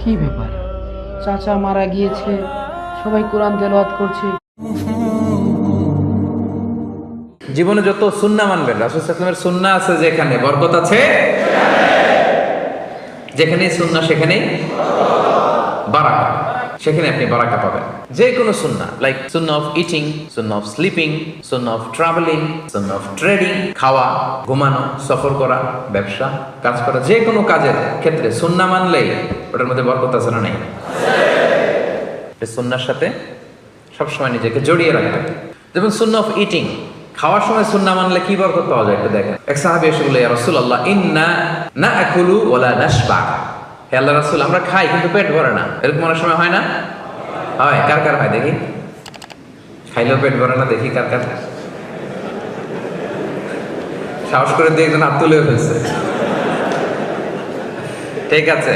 কি ব্যাপার, চাচা মারা গিয়েছে, সবাই কোরআন তেলাওয়াত করছে। জীবনে যত সুন্নাহ মানবেন, রাসূল সাল্লাল্লাহু আলাইহি ওয়াসাল্লামের সুন্নাহ আছে, যেখানে বরকত আছে, যেখানেই সুন্নাহ সেখানেই বারাকা, সেখানে আপনি বারাকা পাবেন। যে কোনো সুন্নাহ, like Sunnah of eating, Sunnah of sleeping, Sunnah of travelling, Sunnah of trading, খাওয়া, ঘুমানো, সফর করা, ব্যবসা, কাজ করা, যে কোনো কাজের ক্ষেত্রে সুন্নাহ মানলেই ওটার মধ্যে বরকত আছে না নাই? সুন্নাহর সাথে সবসময় নিজেকে জড়িয়ে রাখবেন। যেমন সুন্নাহ অফ ইটিং, খাওয়ার সময় সুন্নাহ মানলে কি বরকত পাওয়া যায় একটু দেখেন। এক সাহাবী এসে বলে, ইয়া রাসূলুল্লাহ, ইন্না নাআকুলু ওয়া লা নাশবা। হে আল্লাহর রাসূল, আমরা খাই কিন্তু পেট ভরে না। এরকম অনেক সময় হয় না? হয়। কার কার হয় দেখি? খাইলেও পেট ভরে না, দেখি কার কার। সাহস করে দিয়ে একজন হাত তুলে ফেলছে। ঠিক আছে,